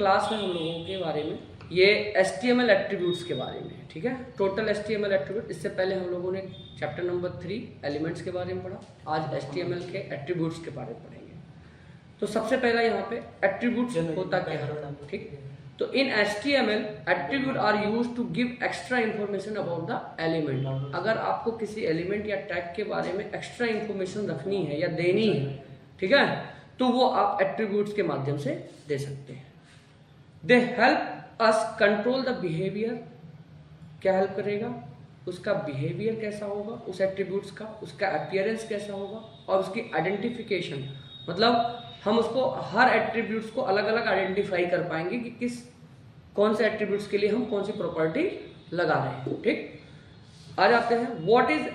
Class में हम लोगों के बारे में ये HTML एट्रीब्यूट्स के बारे में है, ठीक है। टोटल HTML एट्रीब्यूट, इससे पहले हम लोगों ने चैप्टर नंबर 3 एलिमेंट्स के बारे में पढ़ा, आज HTML के एट्रीब्यूट्स के बारे में पढ़ेंगे। तो सबसे पहला यहाँ पे एट्रीब्यूट्स होता क्या है, ठीक। तो in HTML attribute are used to give extra information about the element. अगर आपको किसी एलिमेंट या टैग के बारे में एक्स्ट्रा इंफॉर्मेशन रखनी है या देनी है, ठीक है, तो वो आप एट्रीब्यूट्स के माध्यम से दे सकते हैं। They help us control the behaviour. क्या हेल्प करेगा? उसका बिहेवियर कैसा होगा उस एट्रीब्यूट्स का, उसका अपीयरेंस कैसा होगा और उसकी आइडेंटिफिकेशन, मतलब हम उसको हर एट्रीब्यूट्स को अलग अलग आइडेंटिफाई कर पाएंगे कि कौन से एट्रीब्यूट्स के लिए हम कौन सी प्रॉपर्टी लगा रहे हैं, ठीक। आ जाते हैं व्हाट इज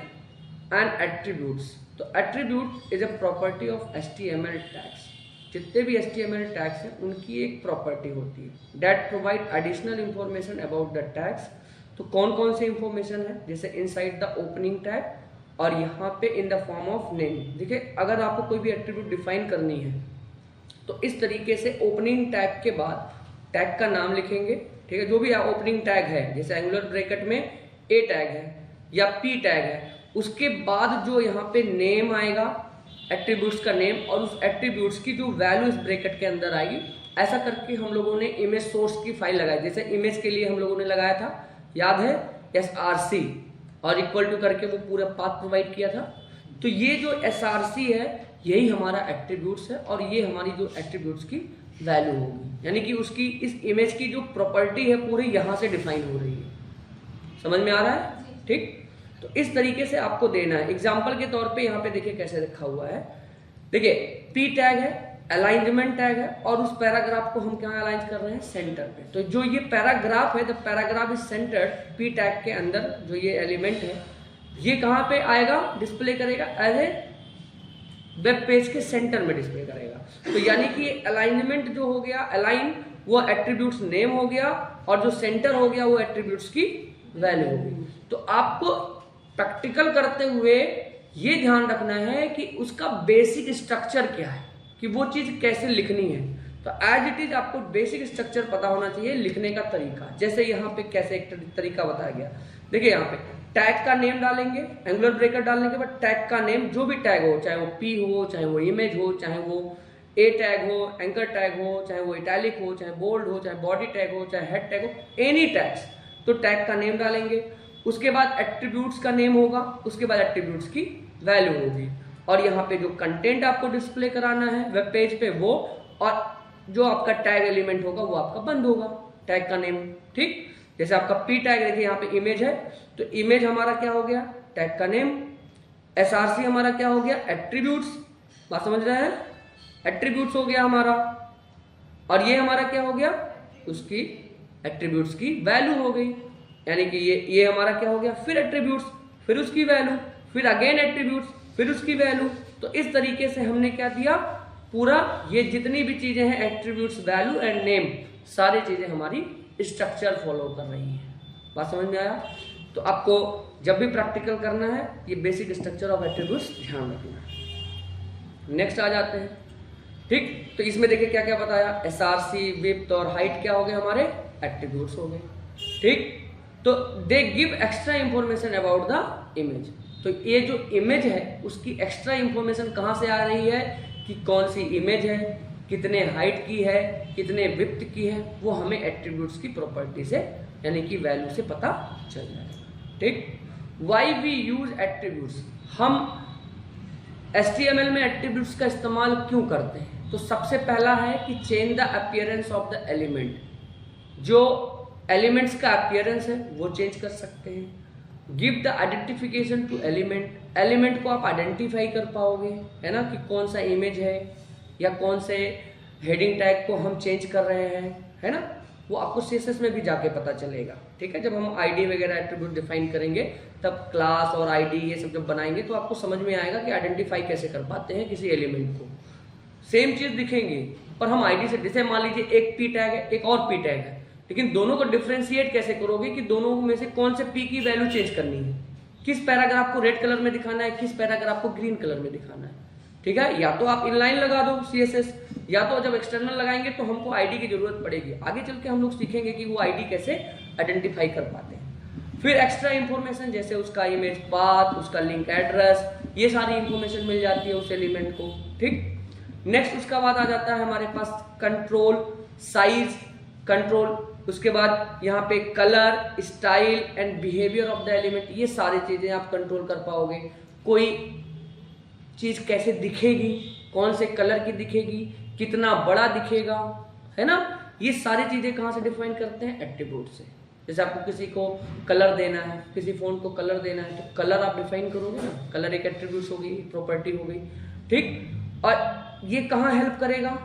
एन एट्रीब्यूट्स। तो attribute is a property of HTML tags. जितने भी HTML टैग्स हैं उनकी एक प्रॉपर्टी होती है that provide additional information about the tags. तो कौन कौन से इंफॉर्मेशन है, जैसे इनसाइड द ओपनिंग टैग और यहाँ पे in the form of name. देखिए अगर आपको कोई भी एट्रीब्यूट डिफाइन करनी है तो इस तरीके से ओपनिंग टैग के बाद टैग का नाम लिखेंगे, ठीक है। जो भी ओपनिंग टैग है, जैसे एंगुलर ब्रैकेट में A टैग है या P टैग है, उसके बाद जो यहाँ पे नेम आएगा, एट्रीब्यूट्स का नेम, और उस एट्रीब्यूट्स की जो वैल्यू इस ब्रैकेट के अंदर आएगी। ऐसा करके हम लोगों ने इमेज सोर्स की फाइल लगाई। जैसे इमेज के लिए हम लोगों ने लगाया था, याद है, src और इक्वल टू करके वो पूरा पाथ प्रोवाइड किया था। तो ये जो src है यही हमारा एट्रीब्यूट्स है और ये हमारी जो एट्रीब्यूट्स की वैल्यू होगी, यानी कि उसकी इस इमेज की जो प्रॉपर्टी है पूरी यहाँ से डिफाइन हो रही है। समझ में आ रहा है, ठीक। तो इस तरीके से आपको देना है। एग्जाम्पल के तौर पे यहाँ पे देखिए कैसे लिखा हुआ है। देखिए P टैग है, अलाइनमेंट टैग है और उस पैराग्राफ को हम कहाँ अलाइन कर रहे हैं, सेंटर पे। तो जो ये पैराग्राफ है, the paragraph is centred, P tag के अंदर जो ये एलिमेंट है ये कहाँ पे आएगा, डिस्प्ले करेगा एज ए वेब पेज के सेंटर में डिस्प्ले करेगा। तो यानी कि अलाइनमेंट जो हो गया, अलाइन, वो एट्रीब्यूट्स नेम हो गया और जो सेंटर हो गया वो एट्रीब्यूट्स की वैल्यू होगी। तो आपको प्रैक्टिकल करते हुए ये ध्यान रखना है कि उसका बेसिक स्ट्रक्चर क्या है, कि वो चीज कैसे लिखनी है। तो एज इट इज आपको बेसिक स्ट्रक्चर पता होना चाहिए, लिखने का तरीका। जैसे यहाँ पे कैसे एक तरीका बताया गया, देखिए यहाँ पे टैग का नेम डालेंगे, एंगुलर ब्रेकर डालने के बाद टैग का नेम, जो भी टैग हो, चाहे वो P हो, चाहे वो इमेज हो, चाहे वो A टैग हो, एंकर टैग हो, चाहे वो इटैलिक हो, चाहे बोल्ड हो, चाहे बॉडी टैग हो, चाहे हेड टैग हो, एनी टैग्स, तो टैग का नेम डालेंगे। उसके बाद एट्रीब्यूट्स का नेम होगा, उसके बाद एट्रीब्यूट्स की वैल्यू होगी और यहाँ पे जो कंटेंट आपको डिस्प्ले कराना है वेब पेज पे वो, और जो आपका टैग एलिमेंट होगा वो आपका बंद होगा, टैग का नेम, ठीक। जैसे आपका P टैग देखिए यहाँ पे इमेज है, तो इमेज हमारा क्या हो गया, टैग का नेम। src हमारा क्या हो गया, एट्रीब्यूट्स। बात समझ रहे हैं, एट्रीब्यूट्स हो गया हमारा, और ये हमारा क्या हो गया, उसकी एट्रीब्यूट्स की वैल्यू हो गई। यानी कि ये हमारा क्या हो गया, फिर एट्रीब्यूट्स, फिर उसकी वैल्यू, फिर अगेन एट्रीब्यूट्स, फिर उसकी वैल्यू। तो इस तरीके से हमने क्या दिया, पूरा ये जितनी भी चीजें हैं, एट्रीब्यूट्स, वैल्यू एंड नेम, सारी चीजें हमारी स्ट्रक्चर फॉलो कर रही हैं। बात समझ में आया। तो आपको जब भी प्रैक्टिकल करना है ये बेसिक स्ट्रक्चर ऑफ एट्रीब्यूट्स ध्यान रखना है। नेक्स्ट आ जाते हैं, ठीक। तो इसमें देखिए क्या क्या बताया, src, विड्थ और हाइट क्या हो गए, हमारे एट्रीब्यूट्स हो गए, ठीक। तो they give extra information about the image. तो ये जो इमेज है उसकी एक्स्ट्रा इंफॉर्मेशन कहाँ से आ रही है, कि कौन सी इमेज है, कितने हाइट की है, कितने विड्थ की है, वो हमें एट्रीब्यूट्स की प्रॉपर्टी से यानी कि वैल्यू से पता चल जाएगा, ठीक। वाई वी यूज एट्रीब्यूट्स, हम HTML में एट्रीब्यूट्स का इस्तेमाल क्यों करते हैं। तो सबसे पहला है कि change the appearance of the element, जो एलिमेंट्स का अपीयरेंस है वो चेंज कर सकते हैं। Give the identification to element, element को आप आइडेंटिफाई कर पाओगे, है ना, कि कौन सा इमेज है या कौन से हेडिंग टैग को हम चेंज कर रहे हैं, है ना, वो आपको CSS में भी जाके पता चलेगा, ठीक है। जब हम ID वगैरह एट्रीब्यूट डिफाइन करेंगे तब क्लास और ID ये सब जब बनाएंगे तो आपको समझ में आएगा कि आइडेंटिफाई कैसे कर पाते हैं किसी एलिमेंट को। सेम चीज दिखेंगी पर हम ID से, जैसे मान लीजिए एक P टैग है, एक और P टैग है, लेकिन दोनों को डिफ्रेंशिएट कैसे करोगे कि दोनों में से कौन से P की वैल्यू चेंज करनी है, किस पैराग्राफ को रेड कलर में दिखाना है, किस पैराग्राफ को ग्रीन कलर में दिखाना है, ठीक है। या तो आप इनलाइन लगा दो CSS, या तो जब एक्सटर्नल लगाएंगे तो हमको आईडी की जरूरत पड़ेगी, आगे चल के हम लोग सीखेंगे कि वो आईडी कैसे आइडेंटिफाई कर पाते हैं। फिर एक्स्ट्रा इंफॉर्मेशन जैसे उसका इमेज पाथ, उसका लिंक एड्रेस, ये सारी इंफॉर्मेशन मिल जाती है उस एलिमेंट को, ठीक। नेक्स्ट उसका बाद आ जाता है हमारे पास कंट्रोल, साइज कंट्रोल, उसके बाद यहाँ पे colour, style and behaviour of the element, ये सारी चीजें आप कंट्रोल कर पाओगे। कोई चीज कैसे दिखेगी, कौन से कलर की दिखेगी, कितना बड़ा दिखेगा, है ना, ये सारी चीजें कहाँ से डिफाइन करते हैं, एट्रीब्यूट से। जैसे आपको किसी को कलर देना है, किसी फोन को कलर देना है, तो कलर आप डिफाइन करोगे ना, कलर एक एट्रीब्यूट हो गई, प्रॉपर्टी हो गई, ठीक। और ये कहाँ हेल्प करेगा,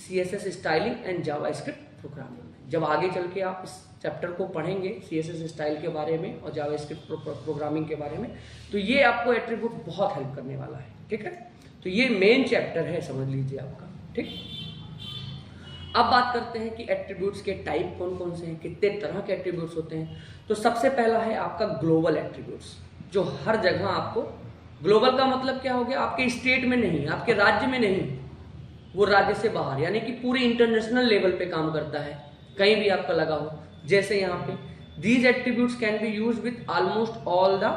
CSS styling and JavaScript programming में। जब आगे चल के आप इस चैप्टर को पढ़ेंगे CSS स्टाइल के बारे में और जावास्क्रिप्ट प्रोग्रामिंग के बारे में, तो ये आपको एट्रीब्यूट बहुत हेल्प करने वाला है, ठीक है। तो ये मेन चैप्टर है, समझ लीजिए आपका, ठीक। अब बात करते हैं कि एट्रीब्यूट्स के टाइप कौन कौन से हैं, कितने तरह के एट्रीब्यूट्स होते हैं। तो सबसे पहला है आपका ग्लोबल एट्रीब्यूट्स, जो हर जगह आपको, ग्लोबल का मतलब क्या हो गया, आपके स्टेट में नहीं, आपके राज्य में नहीं, वो राज्य से बाहर, यानी कि पूरे इंटरनेशनल लेवल पे काम करता है, कहीं भी आपका लगा हो। जैसे यहाँ पे these attributes can be use with almost all the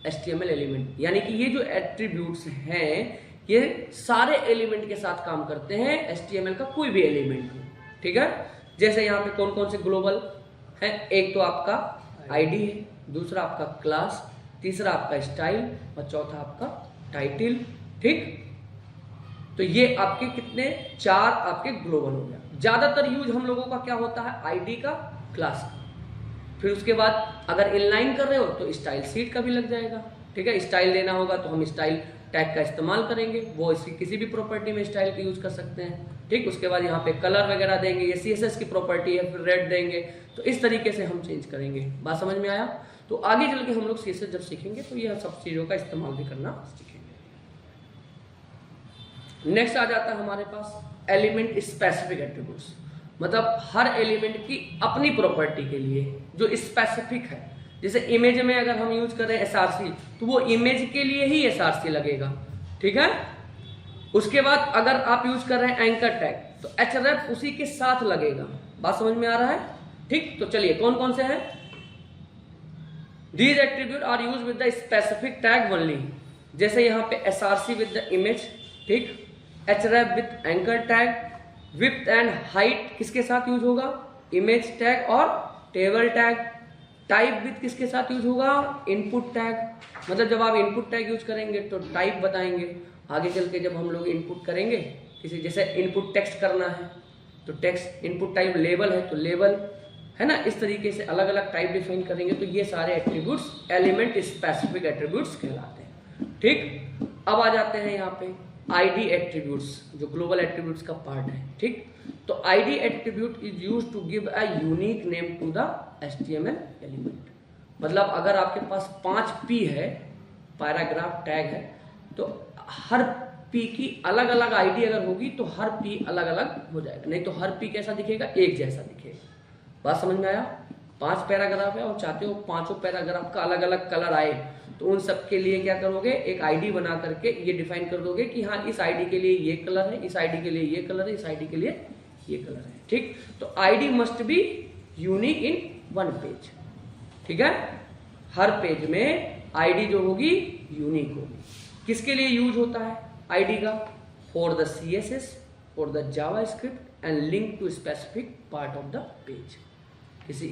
HTML element, यानी कि ये जो एट्रीब्यूट्स हैं ये सारे एलिमेंट के साथ काम करते हैं, HTML का कोई भी एलिमेंट हो, ठीक है। जैसे यहाँ पे कौन कौन से ग्लोबल है, एक तो आपका ID है, दूसरा आपका क्लास, तीसरा आपका स्टाइल और चौथा आपका टाइटल, ठीक। तो ये आपके कितने, 4 आपके ग्लोबल हो गया। ज्यादातर यूज हम लोगों का क्या होता है, ID का, क्लास का। फिर उसके बाद अगर इनलाइन कर रहे हो तो स्टाइल सीट का भी लग जाएगा, ठीक है। स्टाइल देना होगा तो हम स्टाइल टैग का इस्तेमाल करेंगे, वो इसकी किसी भी प्रॉपर्टी में स्टाइल का यूज कर सकते हैं, ठीक। उसके बाद यहाँ पे कलर वगैरह देंगे, ये CSS की प्रॉपर्टी है, फिर रेड देंगे, तो इस तरीके से हम चेंज करेंगे। बात समझ में आया। तो आगे चल के हम लोग CSS जब सीखेंगे तो यह सब चीजों का इस्तेमाल भी करना सीखेंगे। नेक्स्ट आ जाता है हमारे पास एलिमेंट स्पेसिफिक एट्रीब्यूट्स, मतलब हर एलिमेंट की अपनी प्रॉपर्टी के लिए जो स्पेसिफिक है। जैसे इमेज में अगर हम यूज कर रहे हैं SRC, तो वो इमेज के लिए ही SRC लगेगा, ठीक है। उसके बाद अगर आप यूज कर रहे हैं एंकर टैग, तो href उसी के साथ लगेगा। बात समझ में आ रहा है, ठीक। तो चलिए कौन कौन से हैं, These attributes are used with the specific tag only, जैसे यहाँ पे SRC with the image, ठीक, href with anchor tag, width and height किसके साथ यूज होगा, image tag और table tag, टाइप विथ किसके साथ यूज होगा, इनपुट टैग, मतलब जब आप इनपुट टैग यूज करेंगे तो टाइप बताएंगे, आगे चल के जब हम लोग इनपुट करेंगे किसी, जैसे इनपुट टेक्स्ट करना है तो टेक्स्ट, इनपुट टाइप लेबल है तो लेबल, है ना, इस तरीके से अलग अलग टाइप डिफाइन करेंगे। तो ये सारे एट्रीब्यूट्स एलिमेंट स्पेसिफिक एट्रीब्यूट्स कहलाते हैं, ठीक। अब आ जाते हैं यहाँ पे ID एट्रीब्यूट्स, जो ग्लोबल एट्रीब्यूट्स का पार्ट है, ठीक। तो ID attribute is used to give a unique name to the HTML element, मतलब अगर आपके पास 5P है, पैराग्राफ टैग है, तो हर P की अलग अलग ID अगर होगी तो हर P अलग अलग हो जाएगा, नहीं तो हर P कैसा दिखेगा, एक जैसा दिखेगा। बात समझ में आया। 5 पैराग्राफ है और चाहते हो 5 पैराग्राफ का अलग अलग कलर आए, तो उन सब के लिए क्या करोगे, एक ID बना करके ये डिफाइन कर दोगे कि हाँ इस ID के लिए ये कलर है, इस ID के लिए ये कलर है, इस ID के लिए ये कलर है, ठीक। तो ID must be unique in one page, ठीक है। हर पेज में ID जो होगी यूनिक होगी। किसके लिए यूज होता है ID का, for the CSS, for the JavaScript and link to specific part of the page, किसी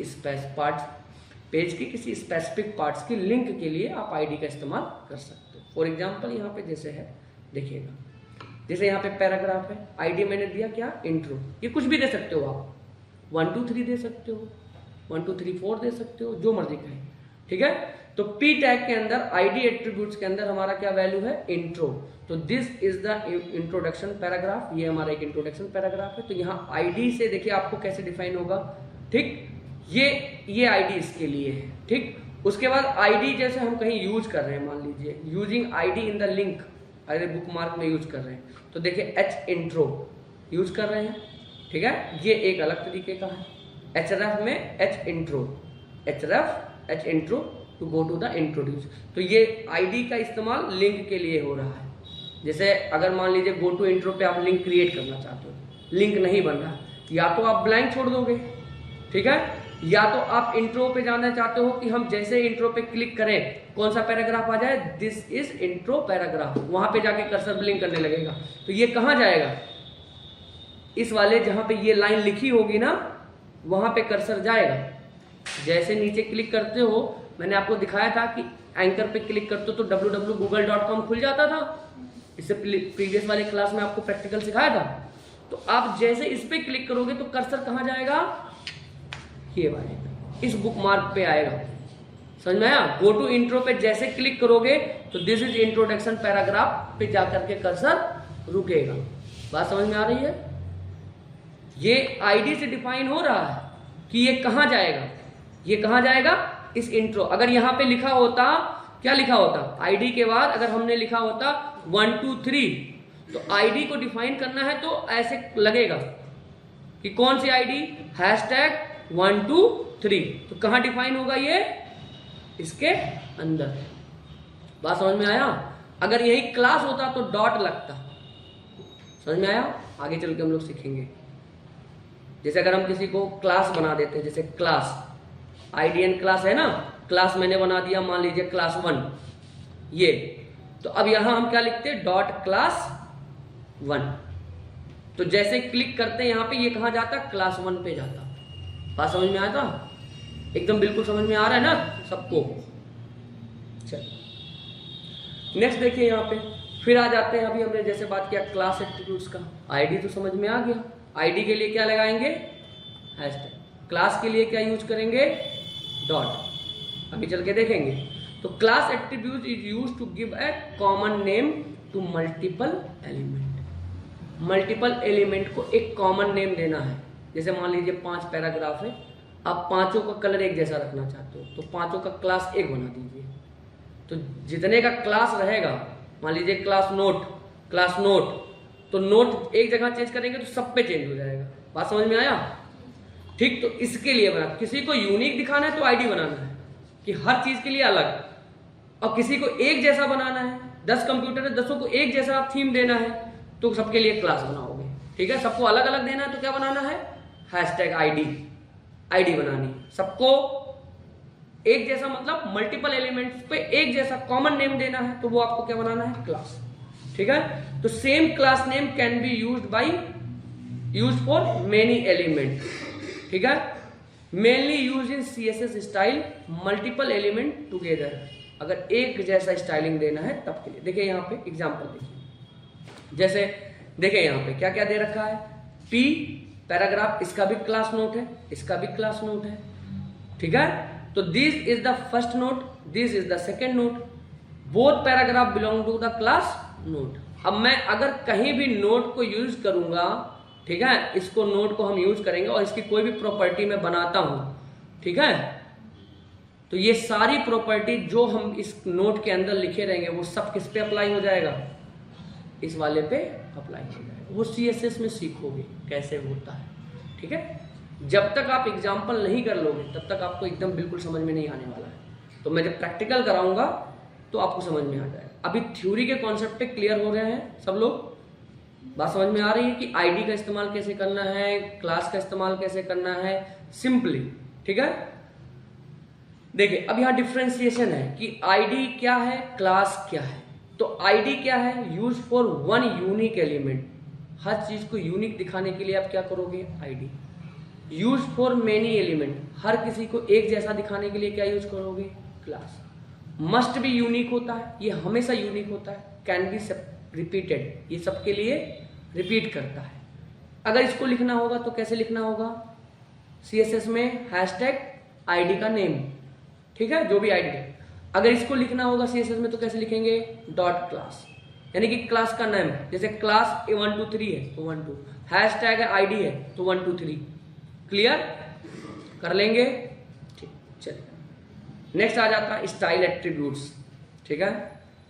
पेज की किसी स्पेसिफिक पार्ट्स की लिंक के लिए आप ID का इस्तेमाल कर सकते हो। फॉर एग्जांपल यहाँ पे जैसे है, देखिएगा, जैसे यहाँ पे पैराग्राफ है, ID मैंने दिया क्या, इंट्रो, ये कुछ भी दे सकते हो आप, 1 2 3 दे सकते हो, 1 2 3 4 दे सकते हो, जो मर्जी कहें, ठीक है। तो P टैग के अंदर ID एट्रीब्यूट्स के अंदर हमारा क्या वैल्यू है, इंट्रो, तो this is the introduction paragraph, ये हमारा एक इंट्रोडक्शन पैराग्राफ है। तो यहाँ ID से देखिए आपको कैसे डिफाइन होगा, ठीक, ये ID इसके लिए है, ठीक। उसके बाद ID जैसे हम कहीं यूज कर रहे हैं, मान लीजिए using ID in the link, अरे बुक मार्क में यूज कर रहे हैं, तो देखिए H इंट्रो यूज कर रहे हैं, ठीक है, ये एक अलग तरीके का है। href में H intro, H intro to go to the introduce, तो ये ID का इस्तेमाल लिंक के लिए हो रहा है, जैसे अगर मान लीजिए गो टू इंट्रो पे आप लिंक क्रिएट करना चाहते हो, लिंक नहीं बन रहा, या तो आप ब्लैंक छोड़ दोगे, ठीक है, या तो आप इंट्रो पे जाना चाहते हो कि हम जैसे इंट्रो पे क्लिक करें कौन सा पैराग्राफ आ जाए, दिस इज इंट्रो पैराग्राफ, वहां पे जाके कर्सर ब्लिंक करने लगेगा। तो ये कहां जाएगा, इस वाले जहां पे ये लाइन लिखी होगी ना वहां पे कर्सर जाएगा। जैसे नीचे क्लिक करते हो, मैंने आपको दिखाया था कि एंकर पे क्लिक करते हो तो www.google.com खुल जाता था, इससे प्रीवियस वाले क्लास में आपको प्रैक्टिकल सिखाया था। तो आप जैसे इस पे क्लिक करोगे तो कर्सर कहां जाएगा, ये वाले इस बुक मार्क पे आएगा। समझ में आया? गो टू इंट्रो पे जैसे क्लिक करोगे तो दिस इज इंट्रोडक्शन पैराग्राफ पे जाकर के कर्सर रुकेगा। बात समझ में आ रही है? ये आईडी से डिफाइन हो रहा है कि ये कहां जाएगा, ये कहां जाएगा, इस इंट्रो। अगर यहां पे लिखा होता, क्या लिखा होता, आईडी के बाद अगर हमने लिखा होता 1 2 3, तो आईडी को डिफाइन करना है तो ऐसे लगेगा कि कौन सी आईडी, हैशटैग 1 2 3। तो कहां डिफाइन होगा ये, इसके अंदर। बात समझ में आया? अगर यही क्लास होता तो डॉट लगता। समझ में आया? आगे चल के हम लोग सीखेंगे। जैसे अगर हम किसी को क्लास बना देते हैं, जैसे क्लास आईडीएन क्लास है ना, क्लास मैंने बना दिया मान लीजिए क्लास 1 ये, तो अब यहां हम क्या लिखते हैं, डॉट क्लास 1। तो जैसे क्लिक करते हैं यहां पे, ये कहां जाता, क्लास 1 पे जाता। बात समझ में आया था? एकदम बिल्कुल समझ में आ रहा है ना सबको? चलो नेक्स्ट देखिए, यहां पे फिर आ जाते हैं। अभी हमने जैसे बात किया क्लास एट्रीब्यूट्स का, आईडी तो समझ में आ गया। आईडी के लिए क्या लगाएंगे, हैशटैग। क्लास के लिए क्या यूज करेंगे, डॉट। अभी चल के देखेंगे। तो class attribute is used to give a common name to multiple element. Multiple element को एक कॉमन नेम देना है। जैसे मान लीजिए 5 पैराग्राफ है, आप पांचों का कलर एक जैसा रखना चाहते हो, तो पांचों का क्लास एक बना दीजिए। तो जितने का क्लास रहेगा, मान लीजिए क्लास नोट, क्लास नोट, तो नोट एक जगह चेंज करेंगे तो सब पे चेंज हो जाएगा। बात समझ में आया? ठीक, तो इसके लिए बना, किसी को यूनिक दिखाना है तो आईडी बनाना है कि हर चीज के लिए अलग, और किसी को एक जैसा बनाना है, 10 कंप्यूटर है, 10 को एक जैसा आप थीम देना है तो सबके लिए क्लास बनाओगे। ठीक है, सबको अलग अलग देना है तो क्या बनाना है, हैशटैग आईडी, आईडी बनानी। सबको एक जैसा मतलब मल्टीपल एलिमेंट्स पे एक जैसा कॉमन नेम देना है तो वो आपको क्या बनाना है, क्लास। ठीक है, तो same class name can be used for many element. ठीक है, mainly use in CSS style, multiple element together. अगर एक जैसा स्टाइलिंग देना है तब के लिए। देखिए यहाँ पे एग्जांपल देखिए, जैसे देखिए यहाँ पे क्या क्या दे रखा है, पी पैराग्राफ, इसका भी क्लास नोट है, इसका भी क्लास नोट है। ठीक है, तो this is the first note, this is the second note, both paragraph belong to the class note. अब मैं अगर कहीं भी नोट को यूज करूंगा, ठीक है, इसको नोट को हम यूज करेंगे और इसकी कोई भी प्रॉपर्टी मैं बनाता हूं, ठीक है, तो ये सारी प्रॉपर्टी जो हम इस नोट के अंदर लिखे रहेंगे वो सब किस पे अप्लाई हो जाएगा, इस वाले पे अप्लाई हो जाएगा। वो सीएसएस में सीखोगे कैसे होता है। ठीक है, जब तक आप एग्जाम्पल नहीं कर लोगे तब तक आपको एकदम बिल्कुल समझ में नहीं आने वाला है। तो मैं जब प्रैक्टिकल कराऊंगा तो आपको समझ में आ जाएगा। अभी थ्योरी के कॉन्सेप्ट पे क्लियर हो रहे हैं सब लोग? बात समझ में आ रही है कि आईडी का इस्तेमाल कैसे करना है, क्लास का इस्तेमाल कैसे करना है, सिंपली। ठीक है, देखिए अब यहाँ डिफ्रेंसिएशन है कि आईडी क्या है, क्लास क्या है। तो आईडी क्या है, use for one unique element. हर चीज को यूनिक दिखाने के लिए आप क्या करोगे, ID. Use for many element, हर किसी को एक जैसा दिखाने के लिए क्या यूज करोगे, क्लास। मस्ट भी यूनिक होता है, ये हमेशा यूनिक होता है। कैन बी रिपीटेड, ये सबके लिए रिपीट करता है। अगर इसको लिखना होगा तो कैसे लिखना होगा, सीएसएस में हैशटैग आईडी का नेम। ठीक है, जो भी आईडी है। अगर इसको लिखना होगा सीएसएस में तो कैसे लिखेंगे, डॉट क्लास, यानी कि क्लास का नेम। जैसे क्लास 1 2 3 है तो 1 2, हैशटैग आईडी है तो 1 2 3। क्लियर कर लेंगे? ठीक, चलिए नेक्स्ट आ जाता है स्टाइल एट्रीब्यूट्स। ठीक है,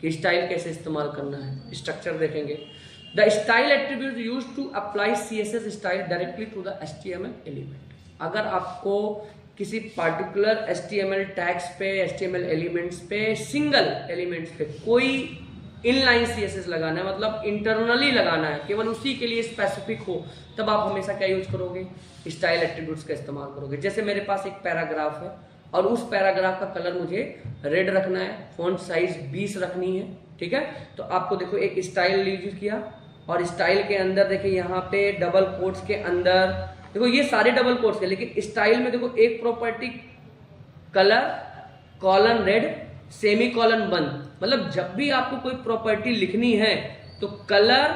कि स्टाइल कैसे इस्तेमाल करना है, स्ट्रक्चर देखेंगे। The style attribute use to apply CSS style directly to the HTML element. अगर आपको किसी पार्टिकुलर एचटीएमएल टैग्स पे, एचटीएमएल एलिमेंट्स पे, सिंगल एलिमेंट्स पे कोई इनलाइन सीएसएस लगाना है, मतलब इंटरनली लगाना है, केवल उसी के लिए स्पेसिफिक हो, तब आप हमेशा क्या यूज करोगे, स्टाइल एट्रीब्यूट्स का इस्तेमाल करोगे। जैसे मेरे पास एक पैराग्राफ है और उस पैराग्राफ का कलर मुझे रेड रखना है, फॉन्ट साइज 20 रखनी है, ठीक है। तो आपको देखो एक स्टाइल यूज किया और स्टाइल के अंदर देखिए यहाँ पे डबल कोट्स के अंदर देखो ये सारे डबल कोट्स के, लेकिन स्टाइल में देखो एक property colour colon red semi colon बंद, मतलब जब भी आपको कोई प्रॉपर्टी लिखनी है तो कलर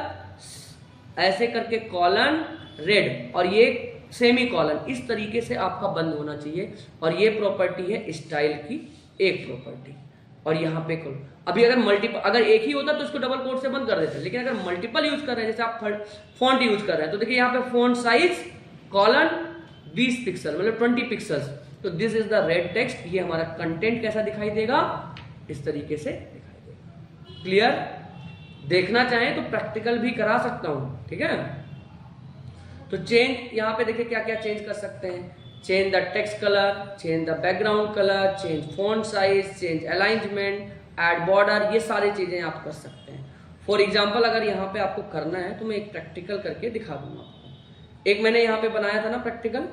ऐसे करके कॉलन रेड और ये सेमी कॉलन, इस तरीके से आपका बंद होना चाहिए। और ये प्रॉपर्टी है स्टाइल की एक प्रॉपर्टी। और यहाँ पे करो, अभी अगर मल्टीपल, अगर एक ही होता तो इसको डबल कोट से बंद कर देते, लेकिन अगर मल्टीपल यूज कर रहे हैं, जैसे आप फॉन्ट यूज कर रहे हैं, तो देखिए यहाँ पे फॉन्ट साइज कॉलन 20 पिक्सल मतलब 20 पिक्सल्स, तो this is the red text. ये हमारा कंटेंट कैसा दिखाई देगा, इस तरीके से दिखाई देगा। क्लियर? देखना चाहें तो प्रैक्टिकल भी करा सकता हूं, ठीक है। तो चेंज यहाँ पे देखिए क्या क्या चेंज कर सकते हैं, change the text colour, change the background colour, change font size, change alignment, add border, ये सारी चीजें आप कर सकते हैं। फॉर एग्जाम्पल अगर यहाँ पे आपको करना है तो मैं एक प्रैक्टिकल करके दिखा दूंगा आपको। एक मैंने यहाँ पे बनाया था ना प्रैक्टिकल,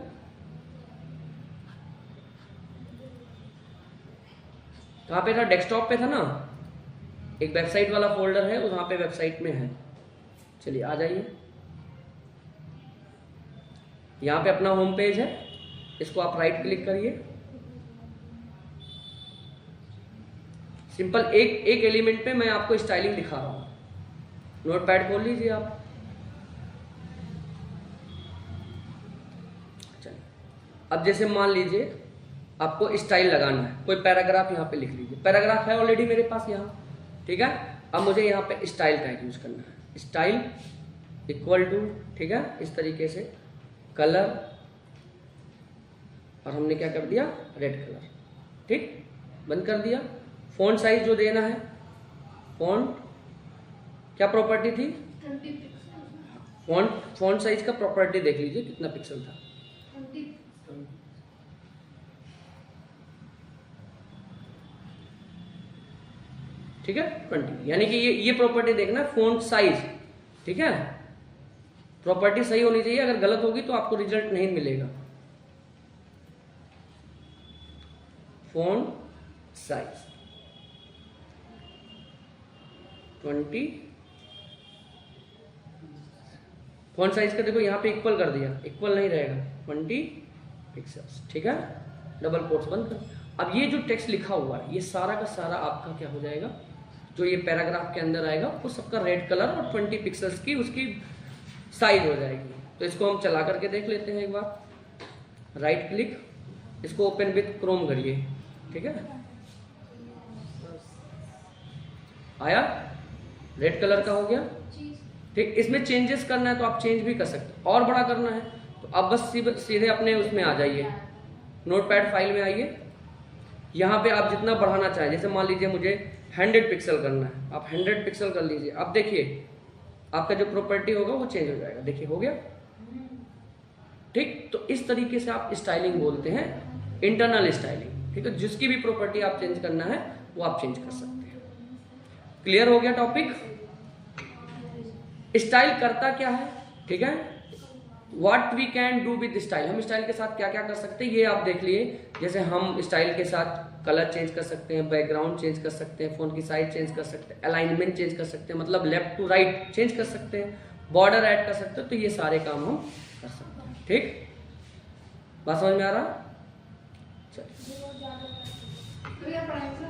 कहाँ पे था, डेस्कटॉप पे था ना, एक वेबसाइट वाला फोल्डर है, वहां पे वेबसाइट में है। चलिए आ जाइए, यहाँ पे अपना होम पेज है, इसको आप राइट क्लिक करिए, सिंपल एक एलिमेंट पे मैं आपको स्टाइलिंग दिखा रहा हूं। नोटपैड खोल लीजिए आप, चलिए अब जैसे मान लीजिए आपको स्टाइल लगाना है, कोई पैराग्राफ यहाँ पे लिख लीजिए, पैराग्राफ है ऑलरेडी मेरे पास यहाँ, ठीक है। अब मुझे यहाँ पे स्टाइल टैग यूज करना है, स्टाइल इक्वल टू, ठीक है, इस तरीके से कलर, और हमने क्या कर दिया, रेड कलर, ठीक, बंद कर दिया। फॉन्ट साइज जो देना है, फॉन्ट क्या प्रॉपर्टी थी, फॉन्ट साइज का प्रॉपर्टी देख लीजिए कितना पिक्सल था, ठीक है 20, यानी कि ये प्रॉपर्टी देखना फॉन्ट साइज, ठीक है। प्रॉपर्टी सही होनी चाहिए, अगर गलत होगी तो आपको रिजल्ट नहीं मिलेगा। फॉन्ट साइज 20, फॉन्ट साइज का देखो यहाँ पे इक्वल कर दिया, इक्वल नहीं रहेगा, 20 पिक्सल्स, ठीक है। डबल कोट्स बंद कर। अब ये जो टेक्स्ट लिखा हुआ है ये सारा का सारा आपका क्या हो जाएगा, जो ये पैराग्राफ के अंदर आएगा वो सबका रेड कलर और 20 पिक्सल्स की उसकी साइज हो जाएगी। तो इसको हम चला करके देख लेते हैं एक बार, राइट क्लिक, इसको ओपन विथ क्रोम करिए, ठीक है, आया, रेड कलर का हो गया, ठीक। इसमें चेंजेस करना है तो आप चेंज भी कर सकते हैं, और बड़ा करना है तो आप बस सीधे अपने उसमें आ जाइए, नोटपैड फाइल में आइए, यहाँ पे आप जितना बढ़ाना चाहें, जैसे मान लीजिए मुझे 100 पिक्सल करना है, आप 100 पिक्सल कर लीजिए। अब देखिए आपका जो प्रॉपर्टी होगा वो चेंज हो जाएगा, देखिए हो गया, ठीक। तो इस तरीके से आप स्टाइलिंग बोलते हैं, इंटरनल स्टाइलिंग, ठीक है। जिसकी भी प्रॉपर्टी आप चेंज करना है वो आप चेंज कर सकते हैं। क्लियर हो गया टॉपिक। स्टाइल करता क्या है, ठीक है, what we can do with style, हम स्टाइल के साथ क्या क्या कर सकते हैं ये आप देख लिए। जैसे हम स्टाइल के साथ कलर चेंज कर सकते हैं, बैकग्राउंड चेंज कर सकते हैं, फोन की साइज चेंज कर सकते हैं, अलाइनमेंट चेंज कर सकते हैं, मतलब लेफ्ट टू राइट चेंज कर सकते हैं, बॉर्डर ऐड कर सकते हैं, तो ये सारे काम हम कर सकते हैं, ठीक। बात समझ में आ रहा, चलिए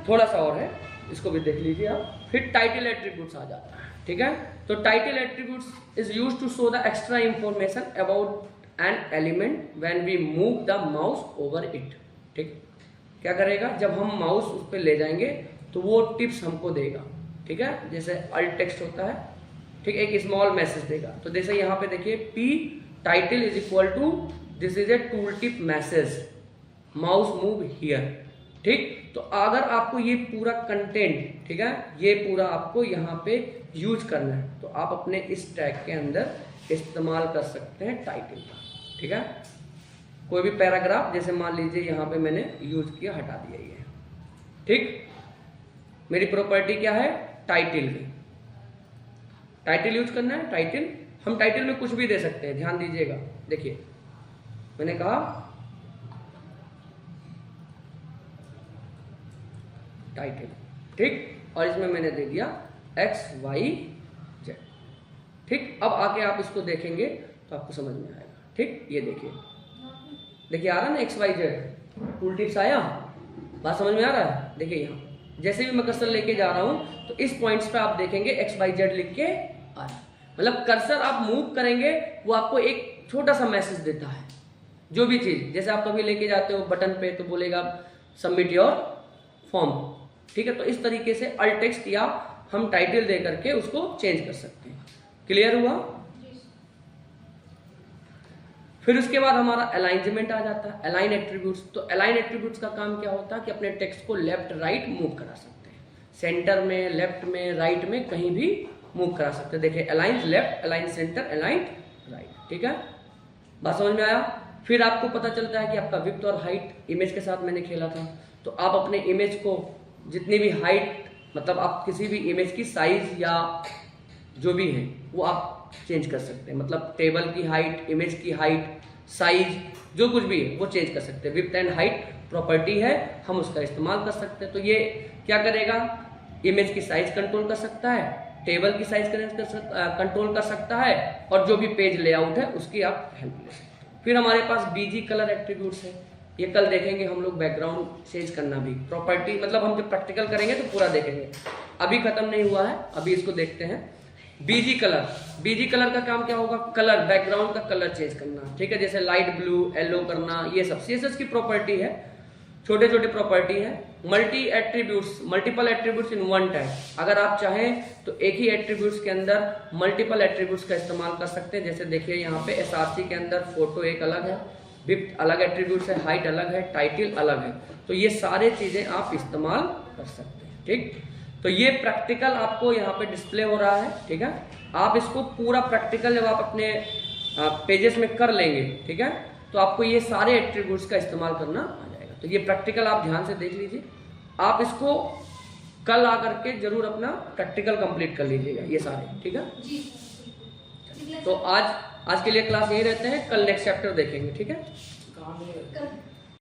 थोड़ा सा और है, इसको भी देख लीजिए आप। फिर टाइटल एट्रीब्यूट्स आ जाता है, ठीक है। तो title attributes is used to show the extra information about an element when we move the mouse over it, ठीक। क्या करेगा, जब हम माउस उस पर ले जाएंगे तो वो टिप्स हमको देगा, ठीक है। जैसे अल्ट टेक्स्ट होता है, ठीक, एक स्मॉल मैसेज देगा। तो जैसे यहाँ पे देखिए P title is equal to this is a tool tip message, mouse move here, ठीक। तो अगर आपको ये पूरा कंटेंट, ठीक है, ये पूरा आपको यहाँ पे यूज करना है तो आप अपने इस टैग के अंदर इस्तेमाल कर सकते हैं टाइटल का, ठीक है। कोई भी पैराग्राफ, जैसे मान लीजिए यहाँ पे मैंने यूज किया, हटा दिया ये, ठीक। मेरी प्रॉपर्टी क्या है, टाइटल की, टाइटल यूज करना है। टाइटल, हम टाइटल में कुछ भी दे सकते हैं, ध्यान दीजिएगा। देखिए मैंने कहा टाइटल, ठीक, और इसमें मैंने दे दिया XYZ, ठीक। अब आके आप इसको देखेंगे तो आपको समझ में आएगा, ठीक। ये देखिए आ रहा है ना XYZ, टूल टिप्स आया, बात समझ में आ रहा है। देखिए यहाँ जैसे भी मैं कर्सर लेके जा रहा हूँ तो इस पॉइंट्स पे आप देखेंगे XYZ लिख के आ रहा है, मतलब कर्सर आप मूव करेंगे वो आपको एक छोटा सा मैसेज देता है। जो भी चीज, जैसे आप कभी लेके जाते हो बटन पे तो बोलेगा सबमिट योर फॉर्म, ठीक है। तो इस तरीके से अल्ट टेक्स्ट या हम टाइटल दे करके उसको चेंज कर सकते हैं। क्लियर हुआ? फिर उसके बाद हमारा अलाइनमेंट आ जाता है, अलाइन एट्रीब्यूट्स। तो अलाइन एट्रीब्यूट्स का काम क्या होता है कि अपने टेक्स्ट को लेफ्ट राइट मूव करा सकते हैं, सेंटर में, लेफ्ट में, राइट में, कहीं भी मूव करा सकते हैं। देखिए align left, align centre, align right, ठीक है। बात समझ में आया? फिर आपको पता चलता है कि आपका विड्थ और हाइट इमेज के साथ मैंने खेला था, तो आप अपने इमेज को जितनी भी हाइट, मतलब आप किसी भी इमेज की साइज या जो भी है वो आप चेंज कर सकते हैं, मतलब टेबल की हाइट, इमेज की हाइट, साइज, जो कुछ भी है वो चेंज कर सकते हैं। विड्थ एंड हाइट प्रॉपर्टी है, हम उसका इस्तेमाल कर सकते हैं। तो ये क्या करेगा, इमेज की साइज कंट्रोल कर सकता है, टेबल की साइज कंट्रोल कर सकता है, और जो भी पेज लेआउट है उसकी आप हेल्प ले सकते हैं। फिर हमारे पास बीजी कलर एट्रीब्यूट्स है, ये कल देखेंगे हम लोग, बैकग्राउंड चेंज करना भी प्रॉपर्टी, मतलब हम जब प्रैक्टिकल करेंगे तो पूरा देखेंगे, अभी खत्म नहीं हुआ है, अभी इसको देखते हैं। बीजी कलर, बीजी कलर का काम क्या होगा, कलर, बैकग्राउंड का कलर चेंज करना, ठीक है। जैसे लाइट ब्लू, येलो करना, ये सब CSS की प्रॉपर्टी है, छोटे छोटे प्रॉपर्टी है। Multi attributes, multiple attributes in one tag, अगर आप चाहें तो एक ही एट्रीब्यूट्स के अंदर मल्टीपल एट्रीब्यूट्स का इस्तेमाल कर सकते हैं। जैसे देखिए यहाँ पे SRC के अंदर फोटो एक अलग है, विड्थ अलग एट्रीब्यूट्स है, हाइट अलग है, टाइटल अलग है, तो ये सारे चीजें आप इस्तेमाल कर सकते हैं, ठीक। तो ये प्रैक्टिकल आपको यहाँ पे डिस्प्ले हो रहा है, ठीक है। आप इसको पूरा प्रैक्टिकल जब आप अपने पेजेस में कर लेंगे, ठीक है, तो आपको ये सारे एट्रीब्यूट्स का इस्तेमाल करना आ जाएगा। तो ये प्रैक्टिकल आप ध्यान से देख लीजिए, आप इसको कल आकर के जरूर अपना प्रैक्टिकल कंप्लीट कर लीजिएगा ये सारे, ठीक है। तो आज के लिए क्लास यही रहते हैं, कल नेक्स्ट चैप्टर देखेंगे, ठीक है।